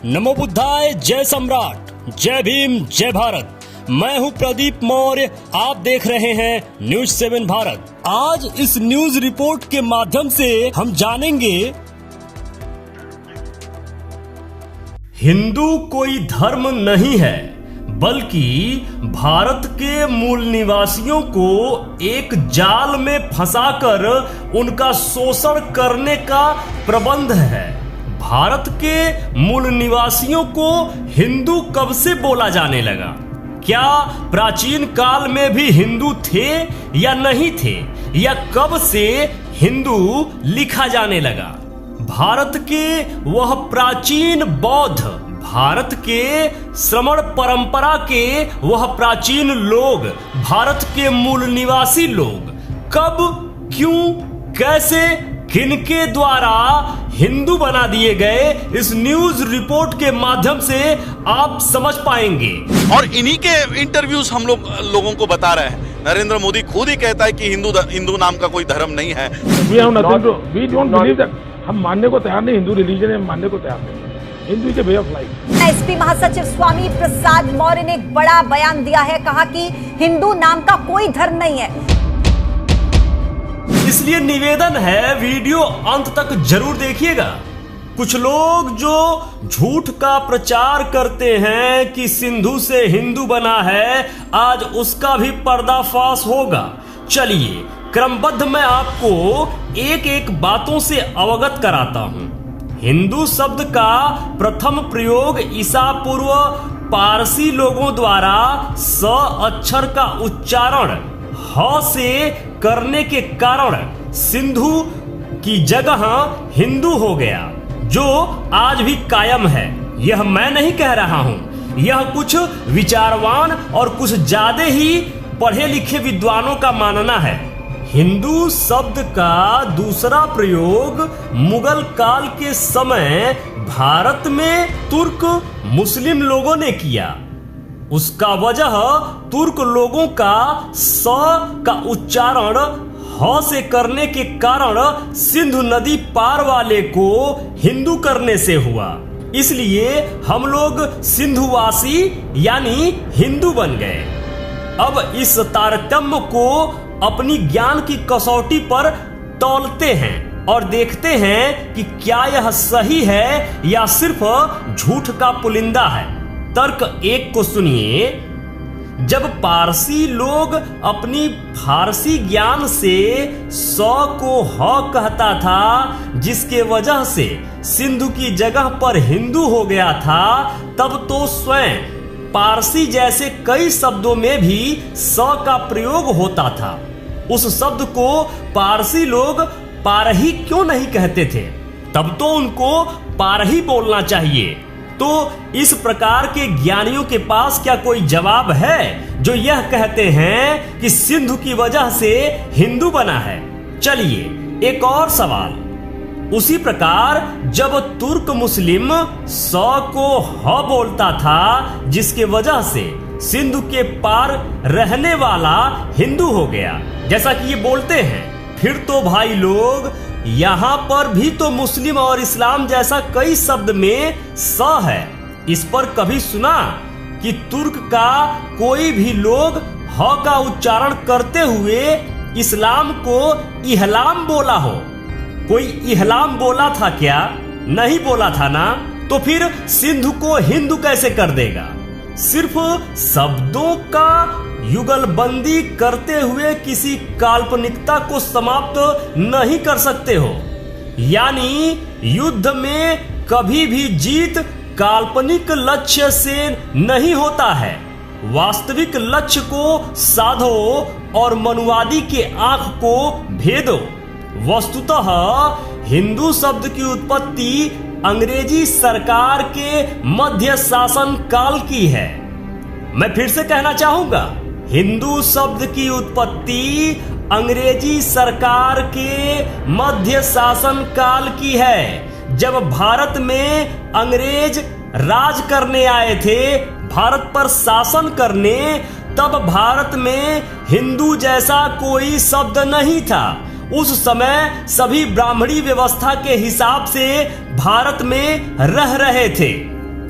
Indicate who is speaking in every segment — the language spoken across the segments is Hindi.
Speaker 1: नमो बुद्धाय, जय सम्राट, जय भीम, जय भारत। मैं हूं प्रदीप मौर्य, आप देख रहे हैं न्यूज 7 भारत। आज इस न्यूज रिपोर्ट के माध्यम से हम जानेंगे, हिंदू कोई धर्म नहीं है, बल्कि भारत के मूल निवासियों को एक जाल में फंसाकर उनका शोषण करने का प्रबंध है। भारत के मूल निवासियों को हिंदू कब से बोला जाने लगा? क्या प्राचीन काल में भी हिंदू थे या नहीं थे, या कब से हिंदू लिखा जाने लगा? भारत के वह प्राचीन बौद्ध, भारत के श्रमण परंपरा के वह प्राचीन लोग, भारत के मूल निवासी लोग कब, क्यों, कैसे, किनके द्वारा हिंदू बना दिए गए, इस न्यूज रिपोर्ट के माध्यम से आप समझ पाएंगे।
Speaker 2: और इन्हीं के इंटरव्यूज हम लोगों को बता रहे हैं। नरेंद्र मोदी खुद ही कहता है कि हिंदू नाम का कोई धर्म नहीं है।
Speaker 3: हम मानने को तैयार नहीं, हिंदू रिलीजन है, मानने को तैयार नहीं। Hindu is a way of life.
Speaker 4: SP महासचिव स्वामी प्रसाद मौर्य ने एक बड़ा बयान दिया है, कहा कि हिंदू नाम का कोई धर्म नहीं है।
Speaker 1: इसलिए निवेदन है, वीडियो अंत तक जरूर देखिएगा। कुछ लोग जो झूठ का प्रचार करते हैं कि सिंधु से हिंदू बना है, आज उसका भी पर्दाफाश होगा। चलिए क्रमबद्ध मैं आपको एक एक बातों से अवगत कराता हूं। हिंदू शब्द का प्रथम प्रयोग ईसा पूर्व पारसी लोगों द्वारा स अक्षर का उच्चारण ह से करने के कारण सिंधु की जगह हिंदू हो गया, जो आज भी कायम है। यह मैं नहीं कह रहा हूं, यह कुछ विचारवान और कुछ ज्यादा ही पढ़े लिखे विद्वानों का मानना है। हिंदू शब्द का दूसरा प्रयोग मुगल काल के समय भारत में तुर्क मुस्लिम लोगों ने किया। उसका वजह तुर्क लोगों का स का उच्चारण ह से करने के कारण सिंधु नदी पार वाले को हिंदू करने से हुआ। इसलिए हम लोग सिंधुवासी यानी हिंदू बन गए। अब इस तारतम्य को अपनी ज्ञान की कसौटी पर तौलते हैं और देखते हैं कि क्या यह सही है या सिर्फ झूठ का पुलिंदा है। तर्क एक को सुनिए। जब पारसी लोग अपनी फारसी ज्ञान से स को ह कहता था, जिसके वजह से सिंधु की जगह पर हिंदू हो गया था, तब तो स्वयं पारसी जैसे कई शब्दों में भी स का प्रयोग होता था। उस शब्द को पारसी लोग पारही क्यों नहीं कहते थे? तब तो उनको पारही बोलना चाहिए। तो इस प्रकार के ज्ञानियों के पास क्या कोई जवाब है जो यह कहते हैं कि सिंधु की वजह से हिंदू बना है? चलिए एक और सवाल। उसी प्रकार जब तुर्क मुस्लिम स को ह बोलता था, जिसके वजह से सिंधु के पार रहने वाला हिंदू हो गया, जैसा कि ये बोलते हैं, फिर तो भाई लोग यहाँ पर भी तो मुस्लिम और इस्लाम जैसा कई शब्द में स है। इस पर कभी सुना कि तुर्क का कोई भी लोग ह का उच्चारण करते हुए इस्लाम को इहलाम बोला हो? कोई इहलाम बोला था क्या? नहीं बोला था ना। तो फिर सिंधु को हिंदू कैसे कर देगा? सिर्फ शब्दों का युगलबंदी करते हुए किसी काल्पनिकता को समाप्त नहीं कर सकते हो। यानी युद्ध में कभी भी जीत काल्पनिक लक्ष्य से नहीं होता है। वास्तविक लक्ष्य को साधो और मनुवादी के आंख को भेदो। वस्तुतः हिंदू शब्द की उत्पत्ति अंग्रेजी सरकार के मध्य शासन काल की है। मैं फिर से कहना चाहूंगा, हिंदू शब्द की उत्पत्ति अंग्रेजी सरकार के मध्य शासन काल की है। जब भारत में अंग्रेज राज करने आए थे, भारत पर शासन करने, तब भारत में हिंदू जैसा कोई शब्द नहीं था। उस समय सभी ब्राह्मणी व्यवस्था के हिसाब से भारत में रह रहे थे।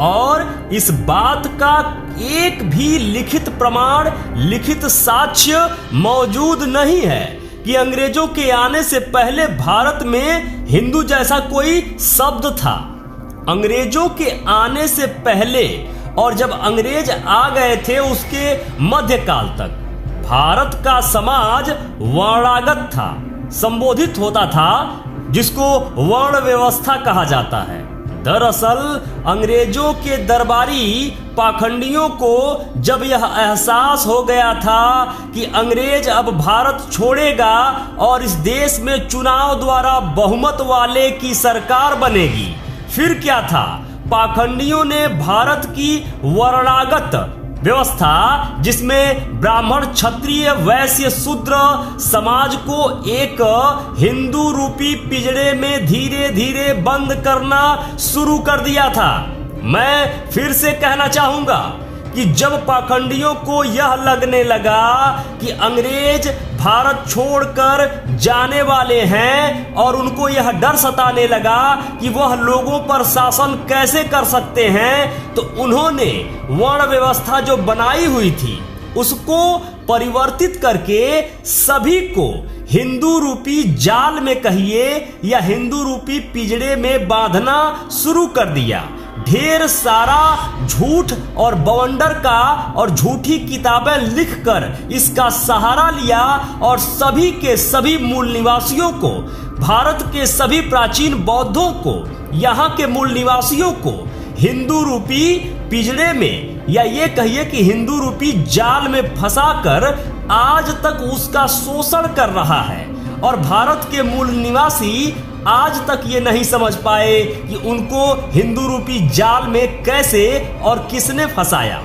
Speaker 1: और इस बात का एक भी लिखित प्रमाण, लिखित साक्ष्य मौजूद नहीं है कि अंग्रेजों के आने से पहले भारत में हिंदू जैसा कोई शब्द था। अंग्रेजों के आने से पहले और जब अंग्रेज आ गए थे उसके मध्यकाल तक भारत का समाज वर्णागत था, संबोधित होता था, जिसको वर्ण व्यवस्था कहा जाता है। दरअसल अंग्रेजों के दरबारी पाखंडियों को जब यह एहसास हो गया था कि अंग्रेज अब भारत छोड़ेगा और इस देश में चुनाव द्वारा बहुमत वाले की सरकार बनेगी, फिर क्या था, पाखंडियों ने भारत की वर्णागत व्यवस्था, जिसमें ब्राह्मण, क्षत्रिय, वैश्य, शूद्र समाज को एक हिंदू रूपी पिंजरे में धीरे धीरे बंद करना शुरू कर दिया था। मैं फिर से कहना चाहूंगा कि जब पाखंडियों को यह लगने लगा कि अंग्रेज भारत छोड़कर जाने वाले हैं और उनको यह डर सताने लगा कि वह लोगों पर शासन कैसे कर सकते हैं, तो उन्होंने वर्ण व्यवस्था जो बनाई हुई थी उसको परिवर्तित करके सभी को हिंदू रूपी जाल में कहिए या हिंदू रूपी पिंजरे में बांधना शुरू कर दिया। ढेर सारा झूठ और बवंडर का और झूठी किताबें लिखकर इसका सहारा लिया और सभी के सभी मूल निवासियों को, भारत के सभी प्राचीन बौद्धों को, यहाँ के मूल निवासियों को हिंदू रूपी पिंजरे में या ये कहिए कि हिंदू रूपी जाल में फंसाकर आज तक उसका शोषण कर रहा है। और भारत के मूल निवासी आज तक ये नहीं समझ पाए कि उनको हिंदू रूपी जाल में कैसे और किसने फंसाया।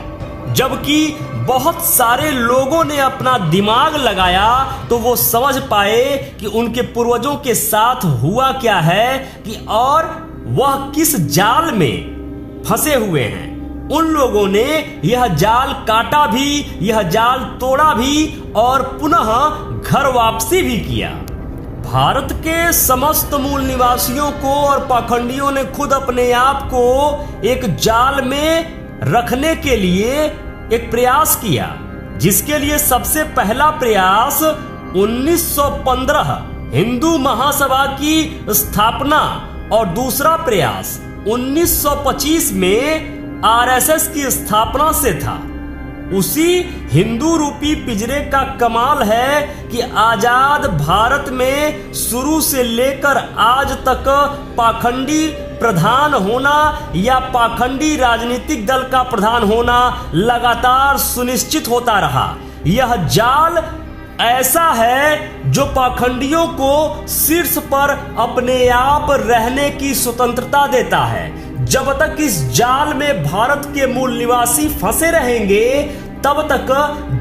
Speaker 1: जबकि बहुत सारे लोगों ने अपना दिमाग लगाया तो वो समझ पाए कि उनके पूर्वजों के साथ हुआ क्या है कि और वह किस जाल में फंसे हुए हैं। उन लोगों ने यह जाल काटा भी, यह जाल तोड़ा भी और पुनः घर वापसी भी किया। भारत के समस्त मूल निवासियों को और पाखंडियों ने खुद अपने आप को एक जाल में रखने के लिए एक प्रयास किया, जिसके लिए सबसे पहला प्रयास 1915 हिंदू महासभा की स्थापना और दूसरा प्रयास 1925 में आरएसएस की स्थापना से था। उसी हिंदू रूपी पिंजरे का कमाल है कि आजाद भारत में शुरू से लेकर आज तक पाखंडी प्रधान होना या पाखंडी राजनीतिक दल का प्रधान होना लगातार सुनिश्चित होता रहा। यह जाल ऐसा है जो पाखंडियों को शीर्ष पर अपने आप रहने की स्वतंत्रता देता है। जब तक इस जाल में भारत के मूल निवासी फंसे रहेंगे तब तक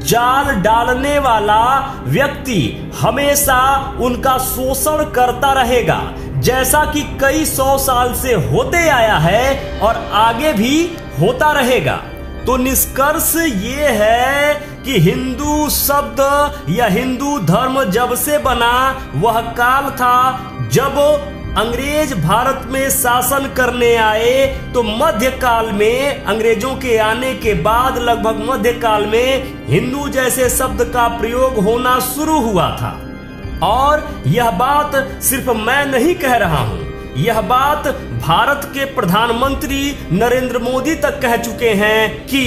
Speaker 1: जाल डालने वाला व्यक्ति हमेशा उनका शोषण करता रहेगा, जैसा कि कई 100 साल से होते आया है और आगे भी होता रहेगा। तो निष्कर्ष ये है कि हिंदू शब्द या हिंदू धर्म जब से बना वह काल था जब अंग्रेज भारत में शासन करने आए, तो मध्यकाल में अंग्रेजों के आने के बाद लगभग मध्यकाल में हिंदू जैसे शब्द का प्रयोग होना शुरू हुआ था। और यह बात सिर्फ मैं नहीं कह रहा हूं, यह बात भारत के प्रधानमंत्री नरेंद्र मोदी तक कह चुके हैं कि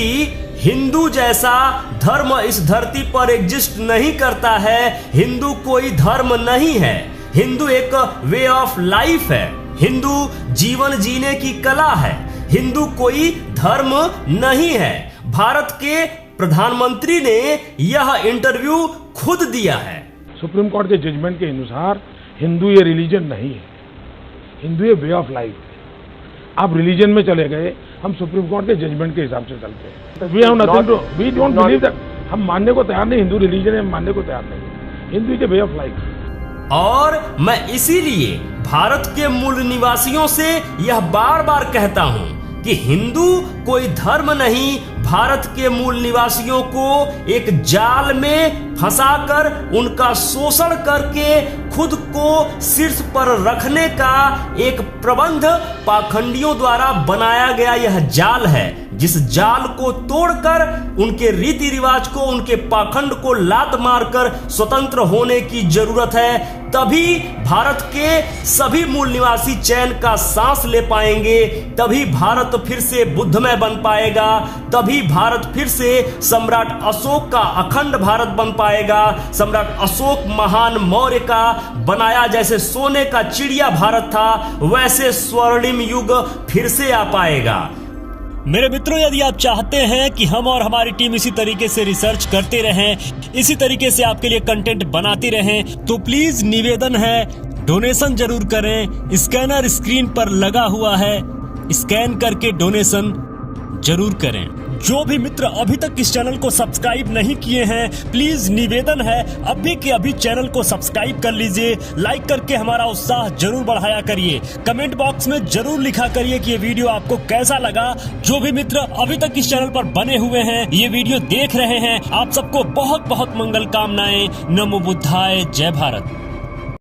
Speaker 1: हिंदू जैसा धर्म इस धरती पर एग्जिस्ट नहीं करता है। हिंदू कोई धर्म नहीं है, हिंदू एक वे ऑफ लाइफ है, हिंदू जीवन जीने की कला है, हिंदू कोई धर्म नहीं है। भारत के प्रधानमंत्री ने यह इंटरव्यू खुद दिया है।
Speaker 3: सुप्रीम कोर्ट के जजमेंट के अनुसार हिंदू ये रिलीजन नहीं है, हिंदू ये वे ऑफ लाइफ है। आप रिलीजन में चले गए, हम सुप्रीम कोर्ट के जजमेंट के हिसाब से चलते हैं। We have nothing to, we don't believe that. हम मानने को तैयार नहीं, हिंदू रिलीजन है, मानने को तैयार नहीं। Hindu is a way of life.
Speaker 1: और मैं इसीलिए भारत के मूल निवासियों से यह बार बार कहता हूं कि हिंदू कोई धर्म नहीं, भारत के मूल निवासियों को एक जाल में फंसाकर उनका शोषण करके खुद को शीर्ष पर रखने का एक प्रबंध पाखंडियों द्वारा बनाया गया यह जाल है, जिस जाल को तोड़कर उनके रीति रिवाज को, उनके पाखंड को लात मारकर स्वतंत्र होने की जरूरत है। तभी भारत के सभी मूल निवासी चैन का सांस ले पाएंगे, तभी भारत फिर से बुद्धमय बन पाएगा, तभी भारत फिर से सम्राट अशोक का अखंड भारत बन पाएगा। सम्राट अशोक महान मौर्य का बनाया जैसे सोने का चिड़िया भारत था, वैसे स्वर्णिम युग फिर से आ पाएगा।
Speaker 5: मेरे मित्रों, यदि आप चाहते हैं कि हम और हमारी टीम इसी तरीके से रिसर्च करते रहें, इसी तरीके से आपके लिए कंटेंट बनाते रहें, तो प्लीज निवेदन है, डोनेशन जरूर करें। स्कैनर स्क्रीन पर लगा हुआ है, स्कैन करके डोनेशन जरूर करें। जो भी मित्र अभी तक इस चैनल को सब्सक्राइब नहीं किए हैं, प्लीज निवेदन है अभी के अभी चैनल को सब्सक्राइब कर लीजिए। लाइक करके हमारा उत्साह जरूर बढ़ाया करिए। कमेंट बॉक्स में जरूर लिखा करिए कि ये वीडियो आपको कैसा लगा। जो भी मित्र अभी तक इस चैनल पर बने हुए हैं, ये वीडियो देख रहे हैं, आप सबको बहुत बहुत मंगल कामनाएं। नमो बुद्धाय, जय भारत।